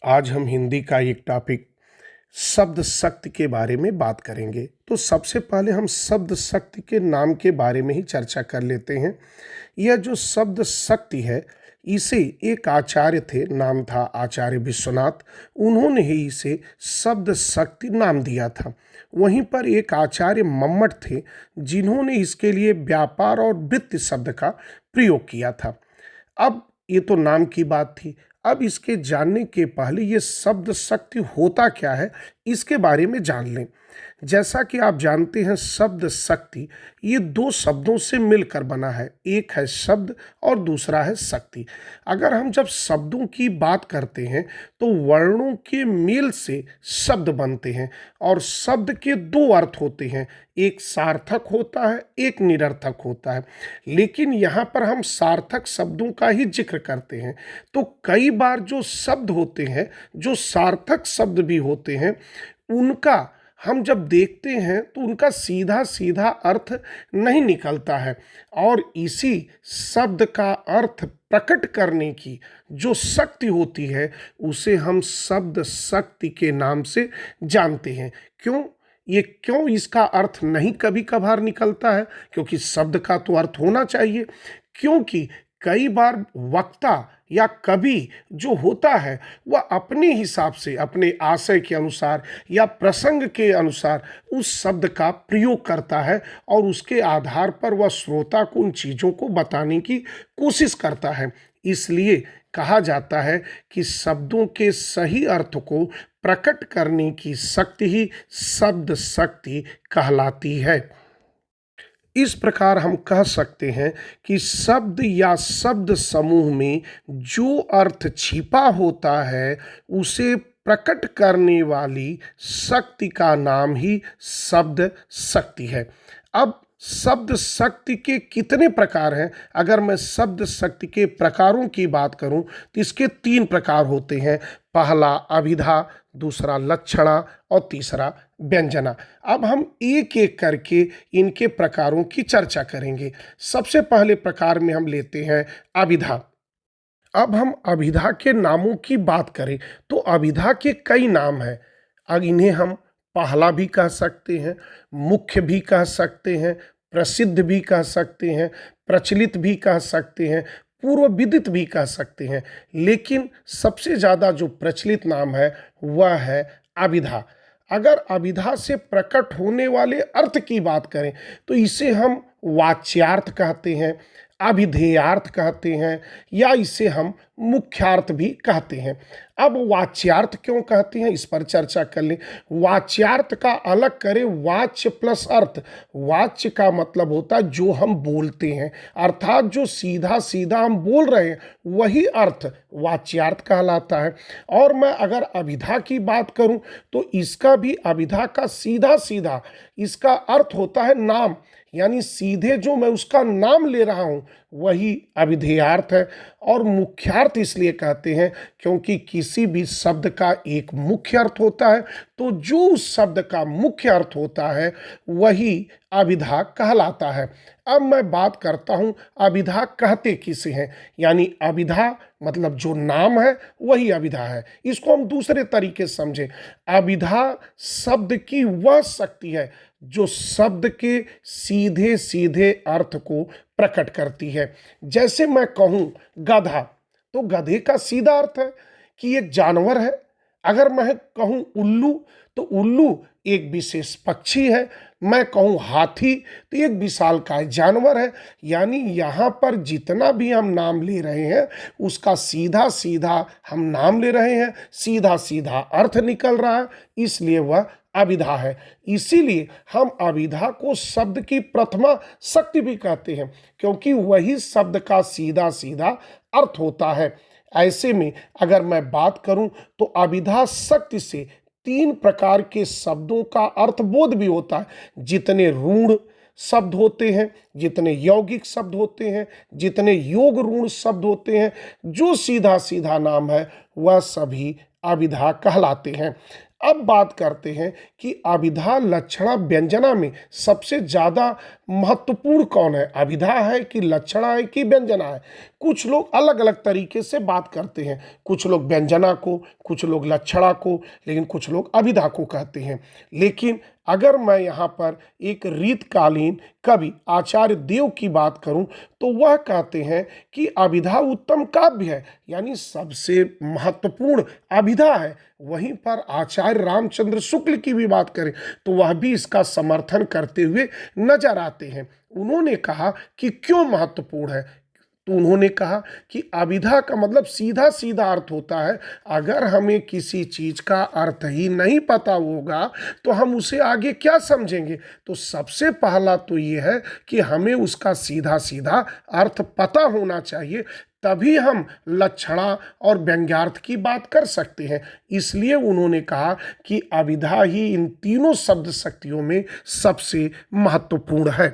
आज हम हिंदी का एक टॉपिक शब्द शक्ति के बारे में बात करेंगे। तो सबसे पहले हम शब्द शक्ति के नाम के बारे में ही चर्चा कर लेते हैं। यह जो शब्द शक्ति है, इसे एक आचार्य थे, नाम था आचार्य विश्वनाथ। उन्होंने ही इसे शब्द शक्ति नाम दिया था। वहीं पर एक आचार्य मम्मट थे, जिन्होंने इसके लिए व्यापार और वित्त शब्द का प्रयोग किया था। अब ये तो नाम की बात थी। अब इसके जानने के पहले ये शब्द शक्ति होता क्या है, इसके बारे में जान लें। जैसा कि आप जानते हैं, शब्द शक्ति ये दो शब्दों से मिलकर बना है। एक है शब्द और दूसरा है शक्ति। अगर हम जब शब्दों की बात करते हैं तो वर्णों के मेल से शब्द बनते हैं और शब्द के दो अर्थ होते हैं, एक सार्थक होता है, एक निरर्थक होता है। लेकिन यहाँ पर हम सार्थक शब्दों का ही जिक्र करते हैं। तो कई बार जो शब्द होते हैं, जो सार्थक शब्द भी होते हैं, उनका हम जब देखते हैं तो उनका सीधा सीधा अर्थ नहीं निकलता है, और इसी शब्द का अर्थ प्रकट करने की जो शक्ति होती है, उसे हम शब्द शक्ति के नाम से जानते हैं। क्यों इसका अर्थ नहीं कभी कभार निकलता है? क्योंकि शब्द का तो अर्थ होना चाहिए। क्योंकि कई बार वक्ता या कवि जो होता है, वह अपने हिसाब से, अपने आशय के अनुसार या प्रसंग के अनुसार उस शब्द का प्रयोग करता है, और उसके आधार पर वह श्रोता को उन चीज़ों को बताने की कोशिश करता है। इसलिए कहा जाता है कि शब्दों के सही अर्थ को प्रकट करने की शक्ति ही शब्द शक्ति कहलाती है। इस प्रकार हम कह सकते हैं कि शब्द या शब्द समूह में जो अर्थ छिपा होता है, उसे प्रकट करने वाली शक्ति का नाम ही शब्द शक्ति है। अब शब्द शक्ति के कितने प्रकार हैं? अगर मैं शब्द शक्ति के प्रकारों की बात करूं तो इसके 3 प्रकार होते हैं। पहला अभिधा, दूसरा लक्षणा और तीसरा व्यंजना। अब हम एक एक करके इनके प्रकारों की चर्चा करेंगे। सबसे पहले प्रकार में हम लेते हैं अभिधा। अब हम अभिधा के नामों की बात करें तो अभिधा के कई नाम हैं। अब इन्हें हम पहला भी कह सकते हैं, मुख्य भी कह सकते हैं, प्रसिद्ध भी कह सकते हैं, प्रचलित भी कह सकते हैं, पूर्व विदित भी कह सकते हैं। लेकिन सबसे ज़्यादा जो प्रचलित नाम है वह है अभिधा। अगर अभिधा से प्रकट होने वाले अर्थ की बात करें तो इसे हम वाच्यार्थ कहते हैं, अभिधेयार्थ कहते हैं, या इसे हम मुख्यार्थ भी कहते हैं। अब वाच्यार्थ क्यों कहते हैं, इस पर चर्चा कर लें। वाच्यार्थ का अलग करें, वाच्य प्लस अर्थ। वाच्य का मतलब होता है जो हम बोलते हैं, अर्थात जो सीधा सीधा हम बोल रहे हैं, वही अर्थ वाच्यार्थ कहलाता है। और मैं अगर अभिधा की बात करूं तो इसका भी, अभिधा का सीधा सीधा इसका अर्थ होता है नाम, यानी सीधे जो मैं उसका नाम ले रहा हूं वही अभिधेयार्थ है। और मुख्यार्थ इसलिए कहते हैं क्योंकि किसी भी शब्द का एक मुख्य अर्थ होता है, तो जो उस शब्द का मुख्य अर्थ होता है वही अभिधा कहलाता है। अब मैं बात करता हूं अभिधा कहते किसे हैं, यानी अभिधा मतलब जो नाम है वही अभिधा है। इसको हम दूसरे तरीके से समझें। अभिधा शब्द की वह शक्ति है जो शब्द के सीधे सीधे अर्थ को प्रकट करती है। जैसे मैं कहूं गधा, तो गधे का सीधा अर्थ है कि एक जानवर है। अगर मैं कहूं उल्लू, तो उल्लू एक विशेष पक्षी है। मैं कहूं हाथी, तो एक विशालकाय जानवर है। यानी यहाँ पर जितना भी हम नाम ले रहे हैं उसका सीधा सीधा हम नाम ले रहे हैं, सीधा सीधा अर्थ निकल रहा है, इसलिए वह अभिधा है। इसीलिए हम अभिधा को शब्द की प्रथमा शक्ति भी कहते हैं, क्योंकि वही शब्द का सीधा सीधा अर्थ होता है। ऐसे में अगर मैं बात करूं तो अभिधा शक्ति से 3 प्रकार के शब्दों का अर्थबोध भी होता है। जितने रूढ़ शब्द होते हैं, जितने यौगिक शब्द होते हैं, जितने योग ऋण शब्द होते हैं, जो सीधा सीधा नाम है वह सभी अभिधा कहलाते हैं। अब बात करते हैं कि अभिधा लक्षणा व्यंजना में सबसे ज़्यादा महत्वपूर्ण कौन है, अभिधा है कि लक्षणा है कि व्यंजना है। कुछ लोग अलग अलग तरीके से बात करते हैं, कुछ लोग व्यंजना को, कुछ लोग लक्षणा को, लेकिन कुछ लोग अभिधा को कहते हैं। लेकिन अगर मैं यहाँ पर एक रीतकालीन कवि आचार्य देव की बात करूं तो वह कहते हैं कि अभिधा उत्तम काव्य है, यानी सबसे महत्वपूर्ण अभिधा है। वहीं पर आचार्य रामचंद्र शुक्ल की भी बात करें तो वह भी इसका समर्थन करते हुए नजर आते हैं। उन्होंने कहा कि क्यों महत्वपूर्ण है, तो उन्होंने कहा कि अभिधा का मतलब सीधा सीधा अर्थ होता है, अगर हमें किसी चीज का अर्थ ही नहीं पता होगा तो हम उसे आगे क्या समझेंगे। तो सबसे पहला तो ये है कि हमें उसका सीधा सीधा अर्थ पता होना चाहिए, तभी हम लक्षणा और व्यंग्यार्थ की बात कर सकते हैं। इसलिए उन्होंने कहा कि अभिधा ही इन तीनों शब्द शक्तियों में सबसे महत्वपूर्ण है।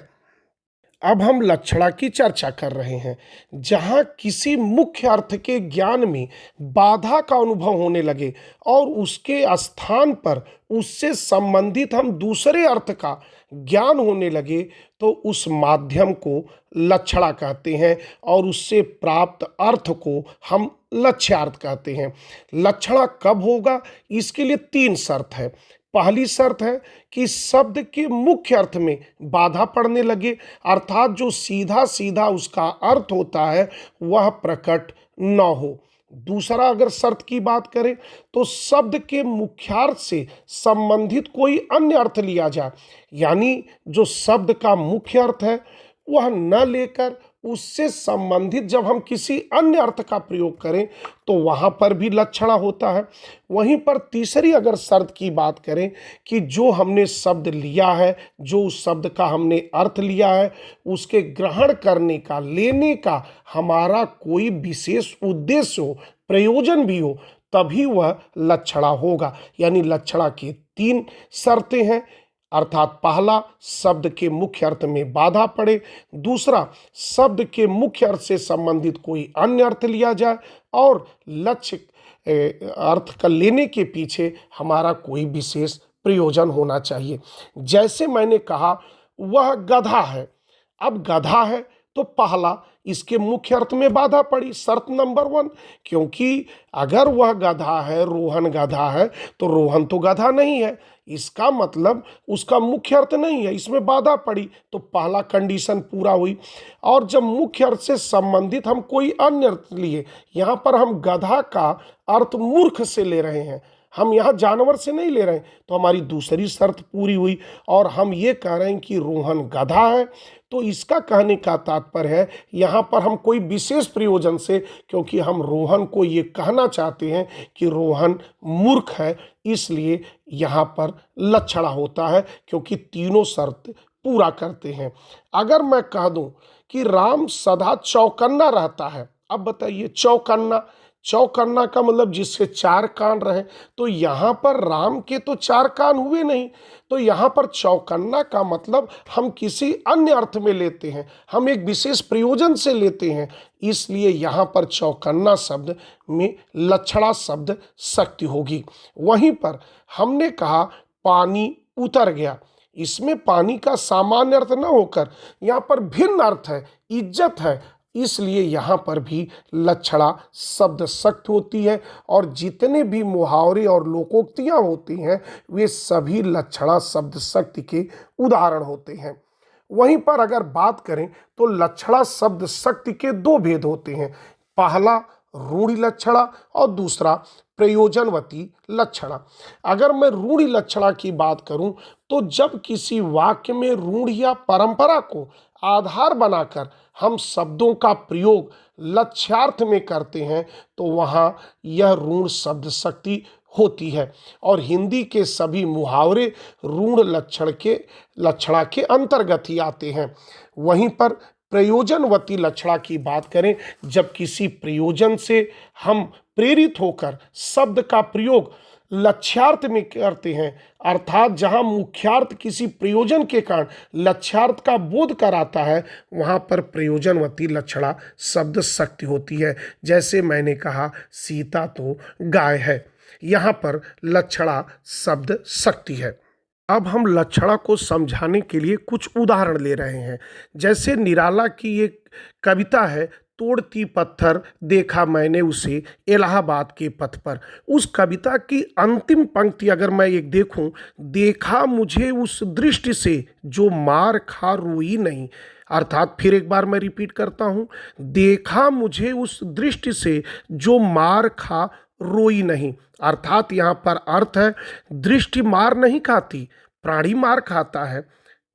अब हम लक्षणा की चर्चा कर रहे हैं। जहाँ किसी मुख्य अर्थ के ज्ञान में बाधा का अनुभव होने लगे और उसके स्थान पर उससे संबंधित हम दूसरे अर्थ का ज्ञान होने लगे तो उस माध्यम को लक्षणा कहते हैं और उससे प्राप्त अर्थ को हम लक्ष्यार्थ कहते हैं। लक्षणा कब होगा, इसके लिए 3 शर्त है। पहली शर्त है कि शब्द के मुख्य अर्थ में बाधा पड़ने लगे, अर्थात जो सीधा सीधा उसका अर्थ होता है वह प्रकट न हो। दूसरा अगर शर्त की बात करें तो शब्द के मुख्यार्थ से संबंधित कोई अन्य अर्थ लिया जाए, यानी जो शब्द का मुख्य अर्थ है वह न लेकर उससे संबंधित जब हम किसी अन्य अर्थ का प्रयोग करें तो वहाँ पर भी लक्षणा होता है। वहीं पर तीसरी अगर शर्त की बात करें कि जो हमने शब्द लिया है, जो उस शब्द का हमने अर्थ लिया है, उसके ग्रहण करने का, लेने का हमारा कोई विशेष उद्देश्य हो, प्रयोजन भी हो, तभी वह लक्षणा होगा। यानी लक्षणा की 3 शर्तें हैं, अर्थात पहला शब्द के मुख्य अर्थ में बाधा पड़े, दूसरा शब्द के मुख्य अर्थ से संबंधित कोई अन्य अर्थ लिया जाए, और लक्ष्य अर्थ का लेने के पीछे हमारा कोई विशेष प्रयोजन होना चाहिए। जैसे मैंने कहा वह गधा है, अब गधा है तो पहला इसके मुख्य अर्थ में बाधा पड़ी, शर्त नंबर 1, क्योंकि अगर वह गधा है, रोहन गधा है, तो रोहन तो गधा नहीं है, इसका मतलब उसका मुख्य अर्थ नहीं है, इसमें बाधा पड़ी, तो पहला कंडीशन पूरा हुई। और जब मुख्य अर्थ से संबंधित हम कोई अन्य अर्थ लिए, यहाँ पर हम गधा का अर्थ मूर्ख से ले रहे हैं, हम यहाँ जानवर से नहीं ले रहे हैं, तो हमारी दूसरी शर्त पूरी हुई। और हम ये कह रहे हैं कि रोहन गधा है, तो इसका कहने का तात्पर्य है यहाँ पर हम कोई विशेष प्रयोजन से, क्योंकि हम रोहन को ये कहना चाहते हैं कि रोहन मूर्ख है, इसलिए यहाँ पर लक्षणा होता है, क्योंकि तीनों शर्त पूरा करते हैं। अगर मैं कह दूं कि राम सदा चौकन्ना रहता है, अब बताइए चौकन्ना, चौकन्ना का मतलब जिसके 4 कान रहे, तो यहाँ पर राम के तो 4 कान हुए नहीं, तो यहाँ पर चौकन्ना का मतलब हम किसी अन्य अर्थ में लेते हैं, हम एक विशेष प्रयोजन से लेते हैं, इसलिए यहाँ पर चौकन्ना शब्द में लक्षणा शब्द शक्ति होगी। वहीं पर हमने कहा पानी उतर गया, इसमें पानी का सामान्य अर्थ न होकर यहाँ पर भिन्न अर्थ है, इज्जत है, इसलिए यहाँ पर भी लक्षणा शब्द शक्ति होती है। और जितने भी मुहावरे और लोकोक्तियाँ होती हैं वे सभी लक्षणा शब्द शक्ति के उदाहरण होते हैं। वहीं पर अगर बात करें तो लक्षणा शब्द शक्ति के 2 भेद होते हैं, पहला रूढ़ि लक्षणा और दूसरा प्रयोजनवती लक्षणा। अगर मैं रूढ़ि लक्षणा की बात करूं तो जब किसी वाक्य में रूढ़ि या परंपरा को आधार बनाकर हम शब्दों का प्रयोग लक्ष्यार्थ में करते हैं तो वहाँ यह रूढ़ शब्द शक्ति होती है। और हिंदी के सभी मुहावरे रूढ़ लक्षणा के अंतर्गत ही आते हैं। वहीं पर प्रयोजनवती लक्षणा की बात करें, जब किसी प्रयोजन से हम प्रेरित होकर शब्द का प्रयोग लक्ष्यार्थ में करते हैं, अर्थात जहाँ मुख्यार्थ किसी प्रयोजन के कारण लक्ष्यार्थ का बोध कराता है, वहाँ पर प्रयोजनवती लक्षणा शब्द शक्ति होती है। जैसे मैंने कहा सीता तो गाय है। यहाँ पर लक्षणा शब्द शक्ति है। अब हम लक्षणा को समझाने के लिए कुछ उदाहरण ले रहे हैं। जैसे निराला की एक कविता है, तोड़ती पत्थर देखा मैंने उसे इलाहाबाद के पथ पर। उस कविता की अंतिम पंक्ति अगर मैं एक देखूं, देखा मुझे उस दृष्टि से जो मार खा रोई नहीं। अर्थात फिर एक बार मैं रिपीट करता हूं, देखा मुझे उस दृष्टि से जो मार खा रोई नहीं। अर्थात यहाँ पर अर्थ है, दृष्टि मार नहीं खाती, प्राणी मार खाता है।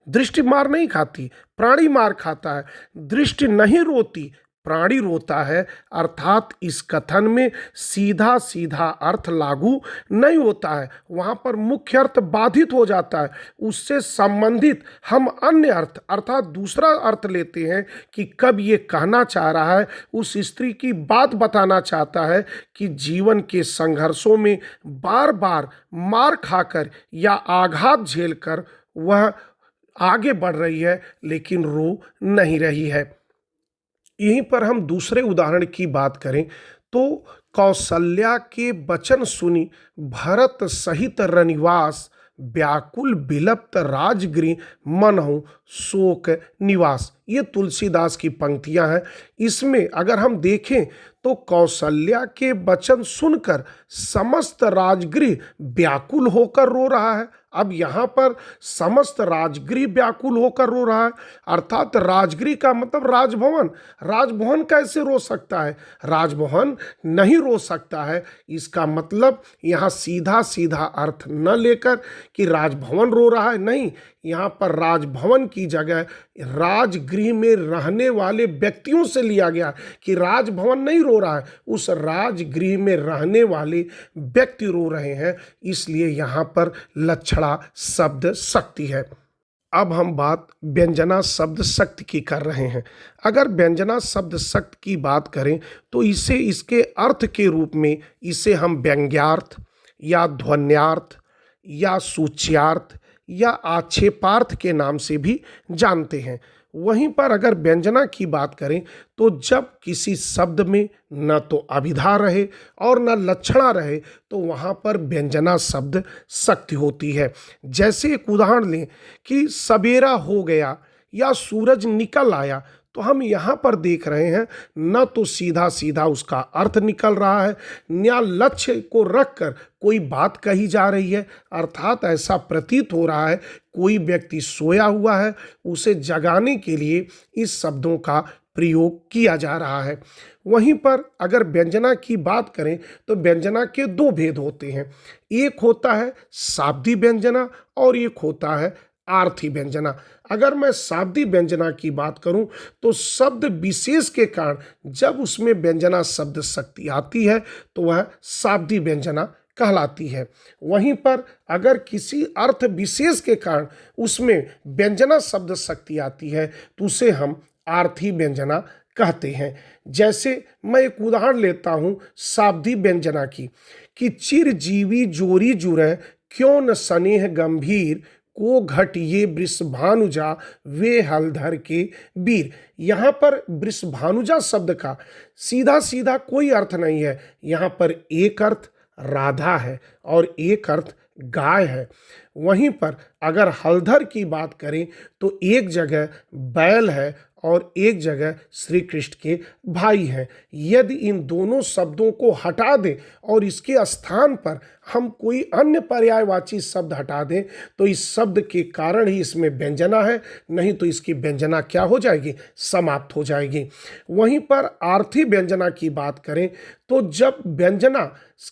दृष्टि मार नहीं खाती, प्राणी मार खाता है। दृष्टि नहीं रोती, प्राणी रोता है। अर्थात इस कथन में सीधा सीधा अर्थ लागू नहीं होता है, वहाँ पर मुख्य अर्थ बाधित हो जाता है। उससे संबंधित हम अन्य अर्थ अर्थात दूसरा अर्थ लेते हैं कि कब ये कहना चाह रहा है, उस स्त्री की बात बताना चाहता है कि जीवन के संघर्षों में बार बार मार खाकर या आघात झेलकर वह आगे बढ़ रही है, लेकिन रो नहीं रही है। यहीं पर हम दूसरे उदाहरण की बात करें तो कौशल्या के वचन सुनी भरत सहित रनिवास, व्याकुल बिलप्त राजगृह मनहु शोक निवास। ये तुलसीदास की पंक्तियां हैं। इसमें अगर हम देखें तो कौशल्या के वचन सुनकर समस्त राजगृह व्याकुल होकर रो रहा है। अब यहाँ पर समस्त राजगृह व्याकुल होकर रो रहा है, अर्थात राजगृह का मतलब राजभवन। राजभवन कैसे रो सकता है? राजभवन नहीं रो सकता है। इसका मतलब यहाँ सीधा सीधा अर्थ न लेकर कि राजभवन रो रहा है, नहीं, यहाँ पर राजभवन की जगह राजगृह में रहने वाले व्यक्तियों से लिया गया कि राजभवन नहीं रो रहा है, उस राजगृह में रहने वाले व्यक्ति रो रहे हैं। इसलिए यहाँ पर लक्षणा शब्द शक्ति है। अब हम बात व्यंजना शब्द शक्ति की कर रहे हैं। अगर व्यंजना शब्द शक्ति की बात करें तो इसे इसके अर्थ के रूप में इसे हम व्यंग्यार्थ या ध्वन्यार्थ या सूच्यार्थ या आक्षेपार्थ के नाम से भी जानते हैं। वहीं पर अगर व्यंजना की बात करें तो जब किसी शब्द में न तो अभिधा रहे और न लक्षणा रहे तो वहाँ पर व्यंजना शब्द शक्ति होती है। जैसे एक उदाहरण लें कि सवेरा हो गया या सूरज निकल आया, तो हम यहाँ पर देख रहे हैं न तो सीधा सीधा उसका अर्थ निकल रहा है, न लक्ष्य को रखकर कोई बात कही जा रही है। अर्थात ऐसा प्रतीत हो रहा है कोई व्यक्ति सोया हुआ है, उसे जगाने के लिए इस शब्दों का प्रयोग किया जा रहा है। वहीं पर अगर व्यंजना की बात करें तो व्यंजना के दो भेद होते हैं, एक होता है शाब्दी व्यंजना और एक होता है आर्थी व्यंजना। अगर मैं शाब्दी व्यंजना की बात करूं तो शब्द विशेष के कारण जब उसमें व्यंजना शब्द शक्ति आती है तो वह शाब्दी व्यंजना कहलाती है। वहीं पर अगर किसी अर्थ विशेष के कारण उसमें व्यंजना शब्द शक्ति आती है तो उसे हम आर्थी व्यंजना कहते हैं। जैसे मैं एक उदाहरण लेता हूं शाब्दी व्यंजना की कि चिरजीवी जोरी जुरै क्यों न स्नेह गंभीर, को घट ये वृषभानुजा वे हलधर के वीर। यहाँ पर वृषभानुजा शब्द का सीधा सीधा कोई अर्थ नहीं है। यहाँ पर एक अर्थ राधा है और एक अर्थ गाय है। वहीं पर अगर हलधर की बात करें तो एक जगह बैल है और एक जगह श्री कृष्ण के भाई हैं। यदि इन दोनों शब्दों को हटा दें और इसके स्थान पर हम कोई अन्य पर्यायवाची शब्द हटा दें तो इस शब्द के कारण ही इसमें व्यंजना है, नहीं तो इसकी व्यंजना क्या हो जाएगी? समाप्त हो जाएगी। वहीं पर आर्थी व्यंजना की बात करें तो जब व्यंजना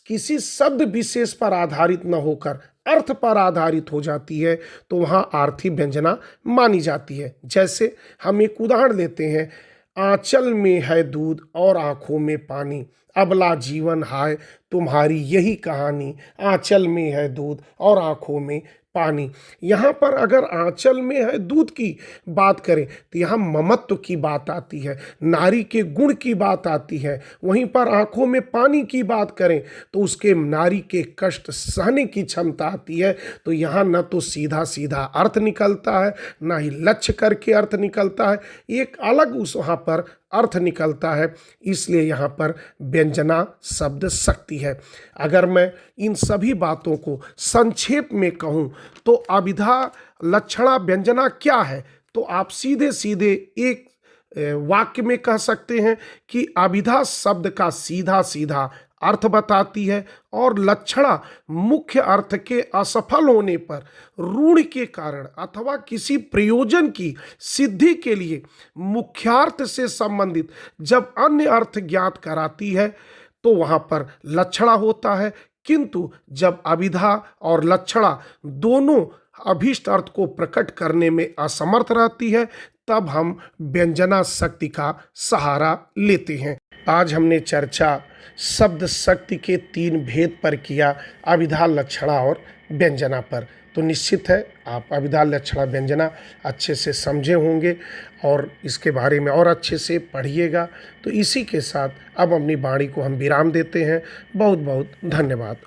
किसी शब्द विशेष पर आधारित न होकर अर्थ पर आधारित हो जाती है तो वहाँ आर्थी व्यंजना मानी जाती है। जैसे हम एक उदाहरण लेते हैं, आंचल में है दूध और आंखों में पानी, अबला जीवन हाय तुम्हारी यही कहानी, आंचल में है दूध और आंखों में पानी। यहाँ पर अगर आंचल में है दूध की बात करें तो यहाँ ममत्व की बात आती है, नारी के गुण की बात आती है। वहीं पर आंखों में पानी की बात करें तो उसके नारी के कष्ट सहने की क्षमता आती है। तो यहाँ न तो सीधा सीधा अर्थ निकलता है, ना ही लक्ष्य करके अर्थ निकलता है, एक अलग उस वहाँ पर अर्थ निकलता है, इसलिए यहाँ पर व्यंजना शब्द शक्ति है। अगर मैं इन सभी बातों को संक्षेप में कहूँ तो अभिधा लक्षणा व्यंजना क्या है, तो आप सीधे सीधे एक वाक्य में कह सकते हैं कि अभिधा शब्द का सीधा सीधा अर्थ बताती है और लक्षणा मुख्य अर्थ के असफल होने पर रूढ़ के कारण अथवा किसी प्रयोजन की सिद्धि के लिए मुख्यार्थ से संबंधित जब अन्य अर्थ ज्ञात कराती है तो वहाँ पर लक्षणा होता है। किंतु जब अभिधा और लक्षणा दोनों अभीष्ट अर्थ को प्रकट करने में असमर्थ रहती है तब हम व्यंजना शक्ति का सहारा लेते हैं। आज हमने चर्चा शब्द शक्ति के 3 भेद पर किया, अभिधा लक्षणा और व्यंजना पर। तो निश्चित है आप अभिधा लक्षणा व्यंजना अच्छे से समझे होंगे और इसके बारे में और अच्छे से पढ़िएगा। तो इसी के साथ अब अपनी वाणी को हम विराम देते हैं। बहुत बहुत धन्यवाद।